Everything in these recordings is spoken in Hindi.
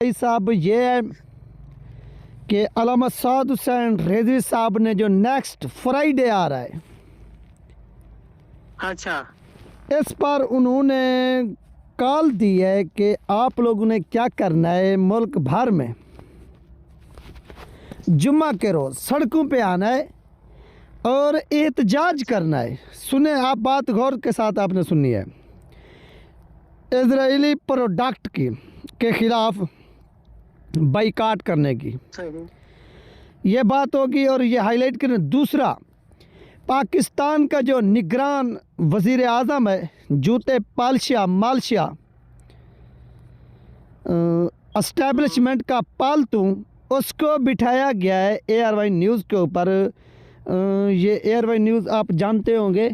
भाई साहब ये है कि अल्लामा साद हुसैन रिजवी साहब ने जो नेक्स्ट फ्राइडे आ रहा है, अच्छा इस पर उन्होंने कॉल दी है कि आप लोगों ने क्या करना है, मुल्क भर में जुम्मा के रोज़ सड़कों पे आना है और एहतजाज करना है। सुने आप बात, गौर के साथ आपने सुननी है। इजरायली प्रोडक्ट के ख़िलाफ़ बाइकाट करने की ये बात होगी। और ये हाईलाइट करें। दूसरा, पाकिस्तान का जो निगरान वज़ीर आज़म है, जूते पालशिया मालशिया एस्टेब्लिशमेंट का पालतू, उसको बिठाया गया है ARY न्यूज़ के ऊपर। ये ARY न्यूज़ आप जानते होंगे,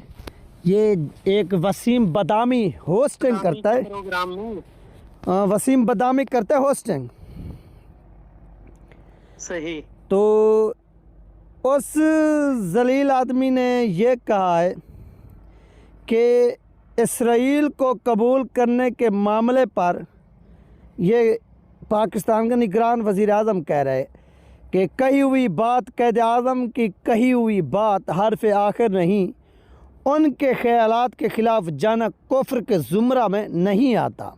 ये एक वसीम बदामी होस्टिंग करता है, प्रोग्राम में वसीम बदामी करता है होस्टिंग। सही। तो उस जलील आदमी ने ये कहा है कि इसराइल को कबूल करने के मामले पर ये पाकिस्तान का निगरान वज़ीर आज़म कह रहा है कि कही हुई बात, कैद आज़म की कही हुई बात हरफ आखिर नहीं, उनके ख्यालात के ख़िलाफ़ जाना कुफ्र के ज़ुमरा में नहीं आता।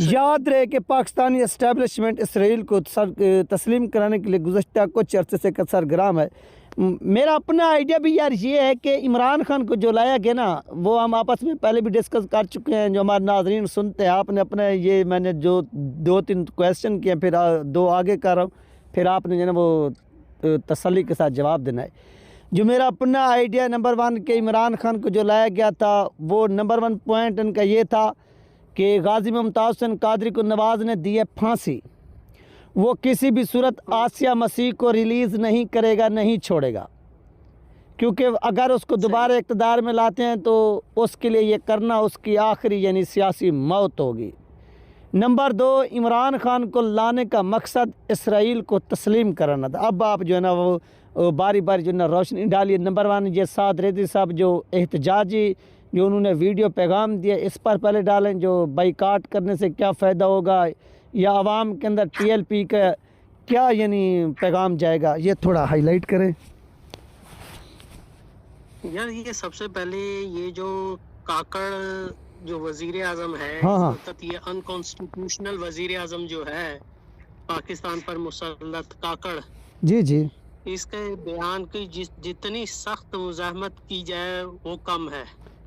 याद रहे कि पाकिस्तानी एस्टेब्लिशमेंट इसराइल को तस्लीम कराने के लिए गुज़श्ता कुछ अरसे से सरगर्म है। मेरा अपना आइडिया भी यार ये है कि इमरान खान को जो लाया गया ना, वो हम आपस में पहले भी डिस्कस कर चुके हैं। जो हमारे नाज़रीन सुनते हैं, आपने अपने ये मैंने जो 2-3 क्वेश्चन किए, फिर 2 आगे कर रहा हूँ, फिर आपने जो ना वो तसल्ली के साथ जवाब देना है। जो मेरा अपना आइडिया नंबर 1 के इमरान खान को जो लाया गया था, वो नंबर 1 पॉइंट इनका ये था कि गाजी मुमताज़ हुसैन कादरी को नवाज़ ने दी है फांसी। वो किसी भी सूरत आसिया मसीह को रिलीज़ नहीं करेगा, नहीं छोड़ेगा, क्योंकि अगर उसको दोबारा इक़्तिदार में लाते हैं तो उसके लिए ये करना उसकी आखिरी यानी सियासी मौत होगी। नंबर 2, इमरान खान को लाने का मकसद इसराइल को तस्लीम कराना था। अब आप जो है ना वो बारी बारी जो है ना रोशनी डालिए। नंबर 1 ये साद रिजवी साहब जो एहतजाजी जो उन्होंने वीडियो पैगाम दिया, इस पर पहले डालें। जो बाइकाट करने से क्या फ़ायदा होगा, या आवाम के अंदर TLP का क्या यानी पैगाम जाएगा, ये थोड़ा हाईलाइट करें यार। ये सबसे पहले ये जो काकड़ जो वजीर आजम है, हाँ। मतलब ये अनकॉन्स्टिट्यूशनल वजीर आजम जो है पाकिस्तान पर मुसल्लत काकड़, जी, इसके बयान की जितनी सख्त मुज़ाहमत की जाए वो कम है।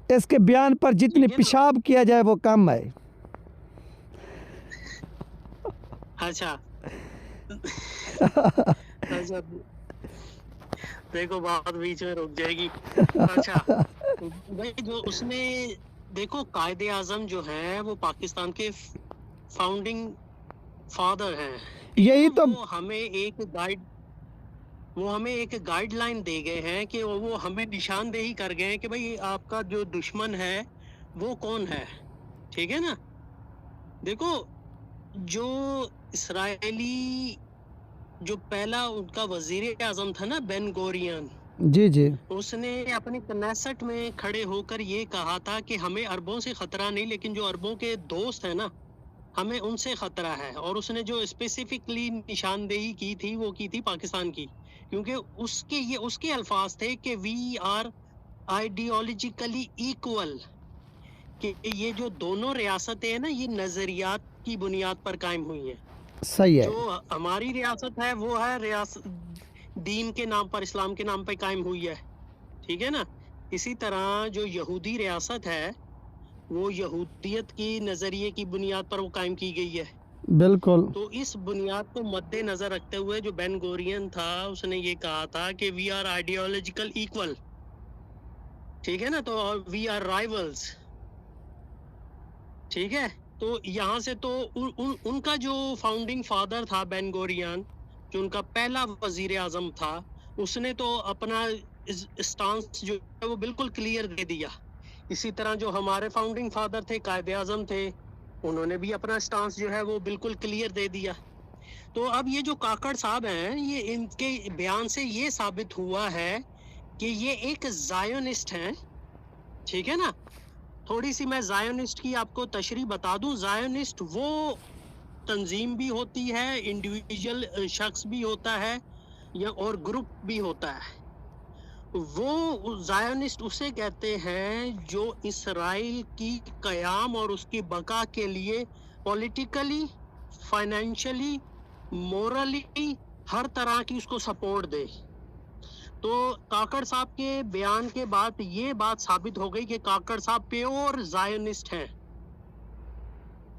इसके बयान पर जितनी पेशाब किया जाए वो कम है। अच्छा अच्छा, देखो बात बीच में रुक जाएगी। अच्छा भाई, जो उसने देखो कायदे आजम जो है वो पाकिस्तान के फाउंडिंग फादर हैं। यही तो वो हमें एक गाइडलाइन दे गए हैं कि वो हमें निशानदेही कर गए हैं कि भाई आपका जो दुश्मन है वो कौन है। ठीक है ना। देखो, जो इसराइली जो पहला उनका वजीर आजम था ना, बेन गोरियन, जी, उसने अपने कनेसेट में खड़े होकर ये कहा था कि हमें अरबों से खतरा नहीं, लेकिन जो अरबों के दोस्त हैं ना, हमें उनसे खतरा है। और उसने जो स्पेसिफिकली निशानदेही की थी वो की थी पाकिस्तान की, क्योंकि उसके अल्फाज थे कि वी आर आइडियोलॉजिकली इक्वल, कि ये जो दोनों रियासतें हैं ना, ये नजरियात की बुनियाद पर कायम हुई हैं। सही है। जो हमारी रियासत है वो है रियासत दीन के नाम पर, इस्लाम के नाम पर कायम हुई है। ठीक है ना। इसी तरह जो यहूदी रियासत है वो यहूदियत की नजरिए की बुनियाद पर वो कायम की गई है। बिल्कुल। तो इस बुनियाद को मद्देनजर रखते हुए जो बेन गोरियन था उसने ये कहा था कि वी आर आइडियोलॉजिकल इक्वल। ठीक है ना। तो वी आर राइवल्स। ठीक है। तो यहाँ से तो उनका जो फाउंडिंग फादर था बेन गोरियन, जो उनका पहला वजीर आजम था, उसने तो अपना स्टांस जो है वो बिल्कुल क्लियर दे दिया। इसी तरह जो हमारे फाउंडिंग फादर थे, कायदे आजम थे, उन्होंने भी अपना स्टांस जो है वो बिल्कुल क्लियर दे दिया। तो अब ये जो काकड़ साहब हैं, ये इनके बयान से ये साबित हुआ है कि ये एक जायोनिस्ट हैं। ठीक है ना। थोड़ी सी मैं जायोनिस्ट की आपको तशरीह बता दूं। जायोनिस्ट वो तंजीम भी होती है, इंडिविजुअल शख्स भी होता है या और ग्रुप भी होता है। वो ज़ायोनिस्ट उसे कहते हैं जो इसराइल की क़याम और उसकी बका के लिए पॉलिटिकली, फाइनेंशियली, मोरली हर तरह की उसको सपोर्ट दे। तो काकड़ साहब के बयान के बाद ये बात साबित हो गई कि काकड़ साहब प्योर ज़ायोनिस्ट हैं।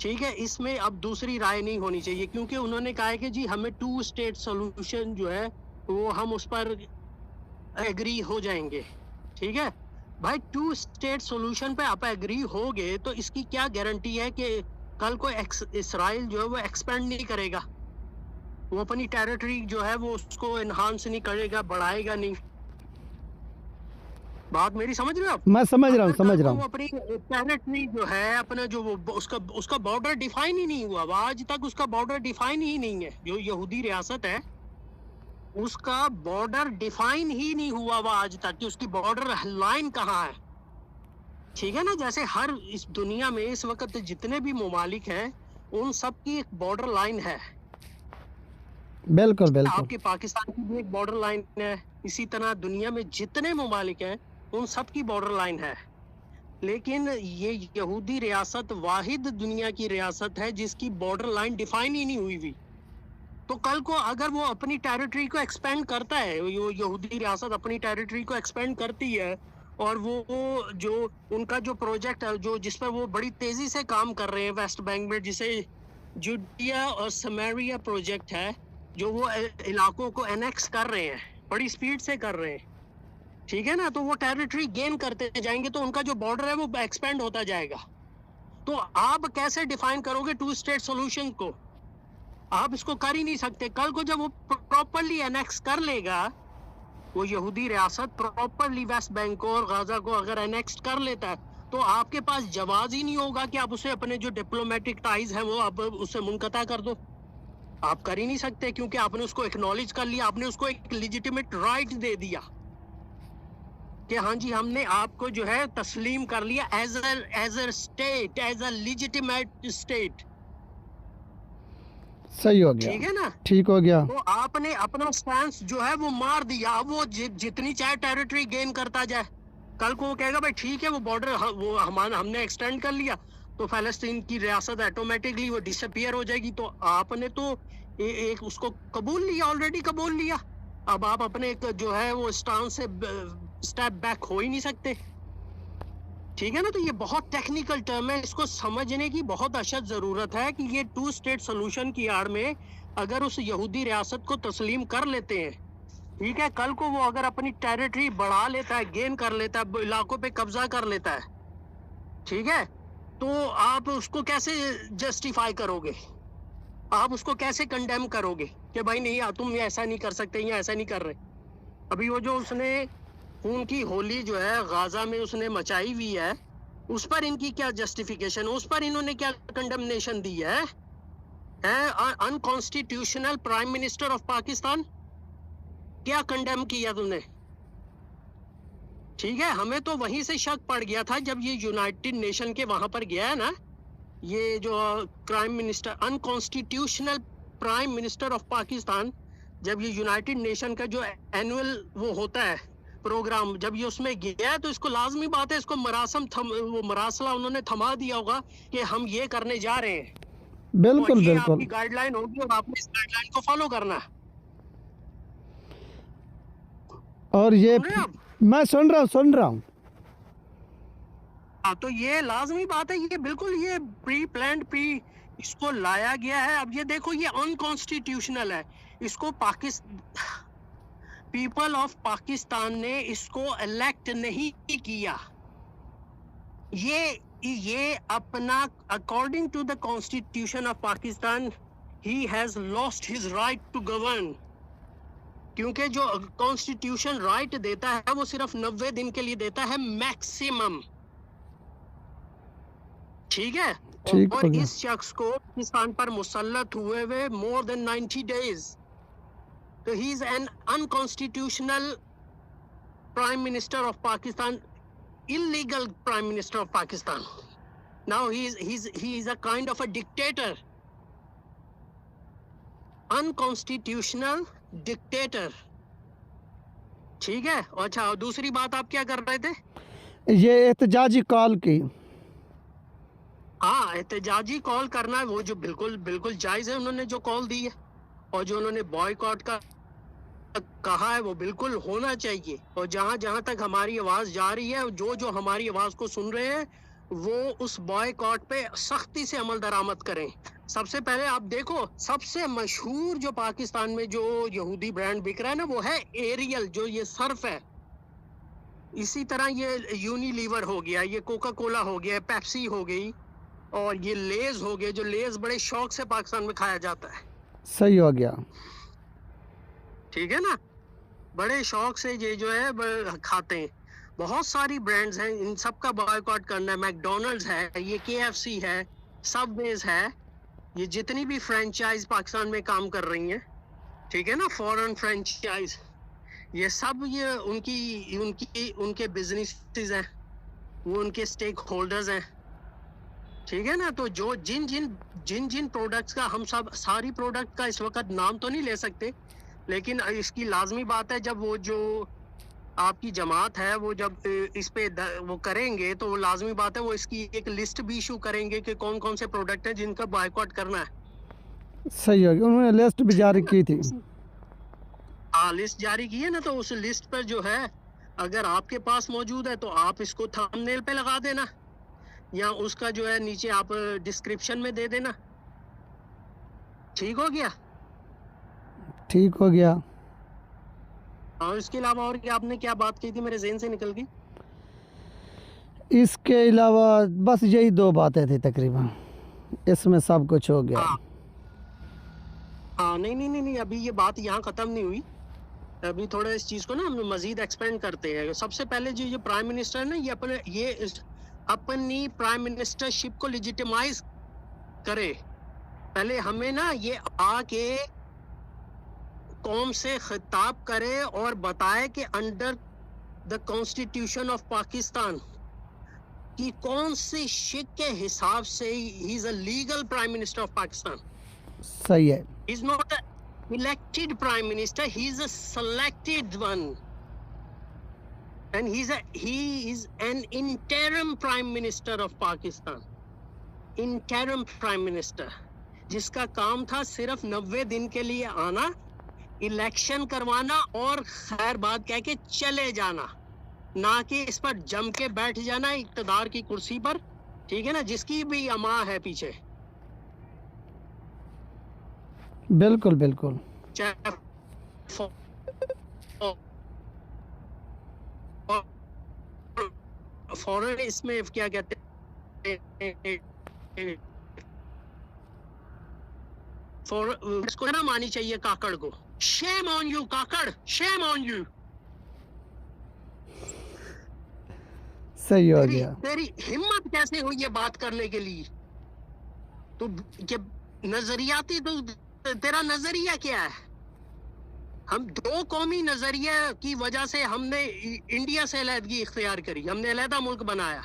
ठीक है, इसमें अब दूसरी राय नहीं होनी चाहिए, क्योंकि उन्होंने कहा है कि जी हमें 2 स्टेट सॉल्यूशन जो है वो हम उस पर एग्री हो जाएंगे। ठीक है भाई, 2 स्टेट सॉल्यूशन पे आप एग्री होगे तो इसकी क्या गारंटी है कि कल को इसराइल जो है वो एक्सपेंड नहीं करेगा, वो अपनी टेरिटरी जो है वो उसको एनहांस नहीं करेगा, बढ़ाएगा नहीं। बात मेरी समझ रहे हो आप? मैं समझ रहा हूँ, अगर समझ कल रहा को वो हूँ। अपनी टेरिटरी जो है अपना जो वो उसका बॉर्डर डिफाइन ही नहीं हुआ, आज तक उसका बॉर्डर डिफाइन ही नहीं है। जो यहूदी रियासत है उसका बॉर्डर डिफाइन ही नहीं हुआ वो आज तक कि उसकी बॉर्डर लाइन कहाँ है। ठीक है ना, जैसे हर इस दुनिया में इस वक्त जितने भी ममालिक हैं उन सब की एक बॉर्डर लाइन है। बिल्कुल बिल्कुल। आपके पाकिस्तान की भी एक बॉर्डर लाइन है, इसी तरह दुनिया में जितने ममालिक हैं उन सब की बॉर्डर लाइन है। लेकिन ये यहूदी रियासत वाहिद दुनिया की रियासत है जिसकी बॉर्डर लाइन डिफाइन ही नहीं हुई हुई। तो कल को अगर वो अपनी टेरिटरी को एक्सपेंड करता है, वो यहूदी रियासत अपनी टेरिटरी को एक्सपेंड करती है और वो जो उनका जो प्रोजेक्ट है जो जिस पर वो बड़ी तेजी से काम कर रहे हैं वेस्ट बैंक में, जिसे जुडिया और समारिया प्रोजेक्ट है, जो वो इलाकों को एनेक्स कर रहे हैं, बड़ी स्पीड से कर रहे हैं। ठीक है ना, तो वो टेरिटरी गेन करते जाएंगे तो उनका जो बॉर्डर है वो एक्सपेंड होता जाएगा। तो आप कैसे डिफाइन करोगे 2 स्टेट सॉल्यूशन को? आप इसको कर ही नहीं सकते। कल को जब वो प्रॉपरली एनेक्स कर लेगा, वो यहूदी रियासत प्रॉपरली वेस्ट बैंक को और गाजा को अगर एनेक्स कर लेता है तो आपके पास जवाब ही नहीं होगा कि आप उसे अपने जो डिप्लोमेटिक टाइज हैं वो आप उससे मुनक़ता कर दो। आप कर ही नहीं सकते, क्योंकि आपने उसको एक्नॉलेज कर लिया, आपने उसको एक लेजिटिमेट राइट दे दिया कि हाँ जी हमने आपको जो है तस्लीम कर लिया as a state, as a legitimate state. सही हो गया, ठीक है ना, ठीक हो गया। तो आपने अपना स्टैंस जो है वो मार दिया। वो जितनी चाहे टेरिटरी गेन करता जाए, कल को वो कहेगा भाई ठीक है वो बॉर्डर वो हमने एक्सटेंड कर लिया तो फलस्तीन की रियासत ऑटोमेटिकली वो डिसअपीयर हो जाएगी। तो आपने तो एक उसको कबूल लिया, ऑलरेडी कबूल लिया। अब आप अपने एक जो है वो स्टांस से स्टेप बैक हो ही नहीं सकते। ठीक है ना, तो ये बहुत टेक्निकल टर्म है, इसको समझने की बहुत अशद ज़रूरत है कि ये 2 स्टेट सॉल्यूशन की आड़ में अगर उस यहूदी रियासत को तस्लीम कर लेते हैं, ठीक है, कल को वो अगर अपनी टेरिटरी बढ़ा लेता है, गेन कर लेता है, इलाकों पे कब्जा कर लेता है, ठीक है, तो आप उसको कैसे जस्टिफाई करोगे? आप उसको कैसे कंडेम करोगे कि भाई नहीं तुम ऐसा नहीं कर सकते या ऐसा नहीं कर रहे? अभी वो जो उसने खून की होली जो है गाजा में उसने मचाई हुई है, उस पर इनकी क्या जस्टिफिकेशन, उस पर इन्होंने क्या कंडेमनेशन दी है? Unconstitutional prime minister of Pakistan, क्या कंडेम किया तुमने? ठीक है, हमें तो वहीं से शक पड़ गया था जब ये यूनाइटेड नेशन के वहां पर गया है ना, ये जो prime minister unconstitutional prime minister of Pakistan, जब ये यूनाइटेड नेशन का जो एनुअल वो होता है प्रोग्राम, जब ये उसमें गया है तो इसको लाजमी बात है इसको वो मरासला उन्होंने थमा दिया होगा कि हम ये करने जा रहे हैं। बिल्कुल तो ये बिल्कुल। आपकी गाइडलाइन होगी और आपने इस गाइडलाइन को फॉलो करना है। और ये सुन रहे हैं आप? मैं सुन रहा हूँ। हाँ, तो ये लाजमी बात है, ये बिल्कुल ये प्री प्लान्ड इसको लाया गया है। अब ये देखो ये अनकॉन्स्टिट्यूशनल है, इसको पीपल ऑफ पाकिस्तान ने इसको इलेक्ट नहीं किया। ये अपना according to the constitution of Pakistan he has lost his right to govern, क्योंकि जो कॉन्स्टिट्यूशन राइट देता है वो सिर्फ 90 दिन के लिए देता है मैक्सिमम। ठीक है, ठीक और हो गया। इस शख्स को पाकिस्तान पर मुसल्लत हुए हुए मोर देन 90 डेज, तो he is an unconstitutional prime minister of Pakistan, illegal prime minister of Pakistan. Now he is a kind of a dictator. Unconstitutional dictator. ठीक है। अच्छा, और दूसरी बात आप क्या कर रहे थे? ये एहतजाजी कॉल की। हाँ, एहतजाजी कॉल करना है, वो जो बिल्कुल बिल्कुल जायज़ है उन्होंने जो कॉल दी है, और जो उन्होंने बॉयकॉट का कहा है वो बिल्कुल होना चाहिए। और जहाँ जहाँ तक हमारी आवाज़ जा रही है, जो जो हमारी आवाज़ को सुन रहे हैं, वो उस बॉयकॉट पे सख्ती से अमल दरामद करें। सबसे पहले आप देखो, सबसे मशहूर जो पाकिस्तान में जो यहूदी ब्रांड बिक रहा है ना, वो है एरियल, जो ये सर्फ है। इसी तरह ये यूनिलीवर हो गया, ये कोका कोला हो गया, पेप्सी हो गई, और ये लेज हो गए, जो लेज बड़े शौक से पाकिस्तान में खाया जाता है। सही हो गया। ठीक है ना, बड़े शौक से ये जो है खाते हैं। बहुत सारी ब्रांड्स हैं, इन सब का बॉयकॉट करना है। मैकडोनल्ड्स है, ये केएफसी है, सबवेज है, ये जितनी भी फ्रेंचाइज पाकिस्तान में काम कर रही हैं, ठीक है ना, फॉरेन फ्रेंचाइज, ये सब ये उनकी उनकी उनके बिजनेसेस हैं, वो उनके स्टेक होल्डर्स हैं। ठीक है ना, तो जो जिन जिन प्रोडक्ट्स का हम सब सारी प्रोडक्ट का इस वक्त नाम तो नहीं ले सकते, लेकिन इसकी लाजमी बात है, जब वो जो आपकी जमात है वो जब इस पे वो करेंगे, तो वो लाजमी बात है वो इसकी एक लिस्ट भी इशू करेंगे कि कौन कौन से प्रोडक्ट हैं जिनका बॉयकॉट करना है। सही हो गया, उन्होंने लिस्ट भी जारी की थी। हाँ, लिस्ट जारी की है ना, तो उस लिस्ट पर जो है, अगर आपके पास मौजूद है तो आप इसको थंबनेल पे लगा देना, या उसका जो है नीचे आप डिस्क्रिप्शन में दे देना। ठीक हो गया? ठीक हो गया। और इसके अलावा और क्या आपने क्या बात की थी, मेरे ज़हन से निकल गई। इसके अलावा बस यही दो बातें थी तकरीबन, इसमें सब कुछ हो गया। हाँ हाँ, नहीं नहीं नहीं नहीं, अभी ये बात यहाँ ख़त्म नहीं हुई। अभी थोड़ा इस चीज़ को ना हम मज़ीद एक्सपेंड करते हैं। सबसे पहले जो ये प्राइम मिनिस्टर है ना, ये अपनी प्राइम मिनिस्टरशिप को लेजिटिमाइज करे। पहले हमें ना ये आके कौम से खिताब करे और बताए कि under the constitution of Pakistan कि कौन से शिक के हिसाब से he is a legal prime minister of Pakistan. सही है। He is not a elected prime minister, he is a selected one, and he is an interim prime minister of Pakistan. Interim prime minister जिसका काम था सिर्फ 90 दिन के लिए आना, इलेक्शन करवाना और खैर बात कह के चले जाना, ना कि इस पर जम के बैठ जाना इक्तदार की कुर्सी पर। ठीक है ना, जिसकी भी अमा है पीछे। बिल्कुल बिल्कुल। चाहे फॉरेन इसमें क्या कहते हैं, इसको ना मानी चाहिए काकड़ को। Shame on you Kakar, shame on you. सही हो गया। तेरी हिम्मत कैसे हुई ये बात करने के लिए? तो नजरियाती, तो तेरा नजरिया क्या है? हम दो कौमी नजरिया की वजह से हमने इंडिया से अलहदगी इख्तियार करी, हमने अलहदा मुल्क बनाया।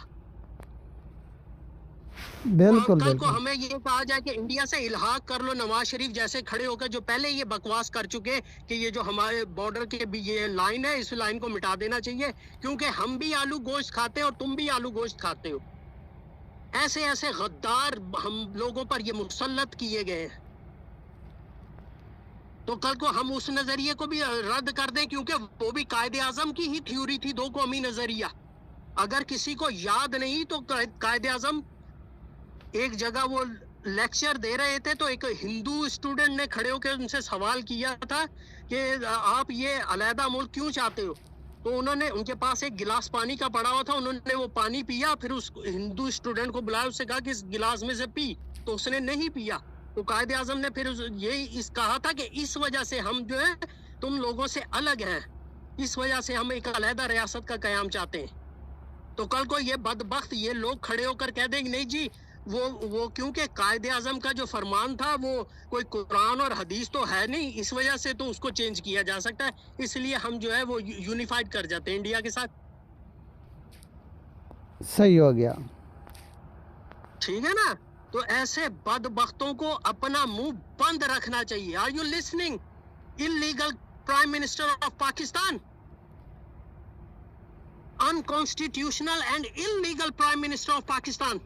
बिल्कुल कल को बिल्कुल। हमें ये कहा जाए कि इंडिया से इल्हाक कर लो, नवाज शरीफ जैसे खड़े होकर जो पहले ये बकवास कर चुके कि ये जो हमारे बॉर्डर के भी ये लाइन है, इस लाइन को मिटा देना चाहिए क्योंकि हम भी आलू गोश्त खाते हैं और तुम भी आलू गोश्त खाते हो। ऐसे ऐसे गद्दार हम लोगों पर ये मुसल्लत किए गए हैं। तो कल को हम उस नजरिए को भी रद्द कर दें, क्योंकि वो भी कायदे आजम की ही थ्योरी थी, दो कौमी नजरिया। अगर किसी को याद नहीं तो कायदे आजम एक जगह वो लेक्चर दे रहे थे, तो एक हिंदू स्टूडेंट ने खड़े होकर उनसे सवाल किया था कि आप ये अलहदा मुल्क क्यों चाहते हो। तो उन्होंने, उनके पास एक गिलास पानी का पड़ा हुआ था, उन्होंने वो पानी पिया, फिर उस हिंदू स्टूडेंट को बुलाया, उससे कहा कि इस गिलास में से पी, तो उसने नहीं पिया। तो कायदे आजम ने फिर यही कहा था कि इस वजह से हम जो है तुम लोगों से अलग हैं, इस वजह से हम एक अलहदा रियासत का कयाम चाहते हैं। तो कल को ये बदबख्त ये लोग खड़े होकर कह देंगे नहीं जी वो क्योंकि कायदे आजम का जो फरमान था वो कोई कुरान और हदीस तो है नहीं, इस वजह से तो उसको चेंज किया जा सकता है, इसलिए हम जो है वो यूनिफाइड कर जाते हैं इंडिया के साथ। सही हो गया। ठीक है ना, तो ऐसे बदबख्तों को अपना मुंह बंद रखना चाहिए। Are you listening illegal prime minister of Pakistan? Unconstitutional and illegal Prime Minister of Pakistan.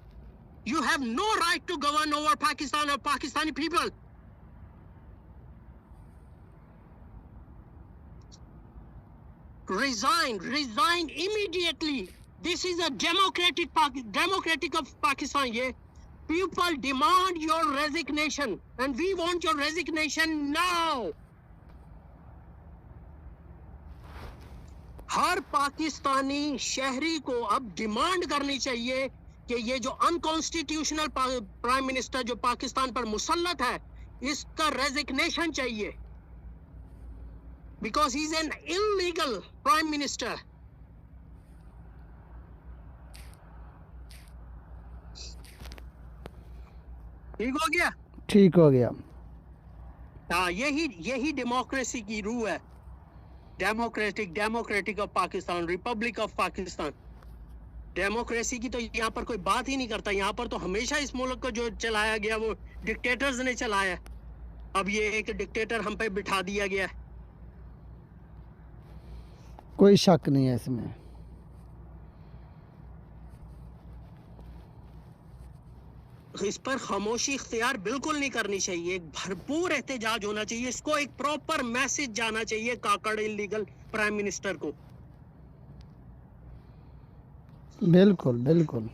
You have no right to govern over Pakistan or Pakistani people. Resign immediately. This is a democratic of Pakistan. Yeah. People demand your resignation, and we want your resignation now. हर पाकिस्तानी शहरी को अब डिमांड करनी चाहिए कि ये जो अनकॉन्स्टिट्यूशनल प्राइम मिनिस्टर जो पाकिस्तान पर मुसल्लत है, इसका रेजिग्नेशन चाहिए, because he is an illegal prime minister. ठीक हो गया? ठीक हो गया। हाँ, यही डेमोक्रेसी की रूह है। Democratic of Pakistan, Republic of Pakistan. Democracy की तो यहाँ पर कोई बात ही नहीं करता। यहाँ पर तो हमेशा इस मुल्क को जो चलाया गया वो डिक्टेटर्स ने चलाया। अब ये एक डिक्टेटर हम पे बिठा दिया गया। कोई शक नहीं है इसमें। इस पर खामोशी इख्तियार बिल्कुल नहीं करनी चाहिए, एक भरपूर एहतजाज होना चाहिए। इसको एक प्रॉपर मैसेज जाना चाहिए काकड़ इलीगल प्राइम मिनिस्टर को। बिल्कुल बिल्कुल।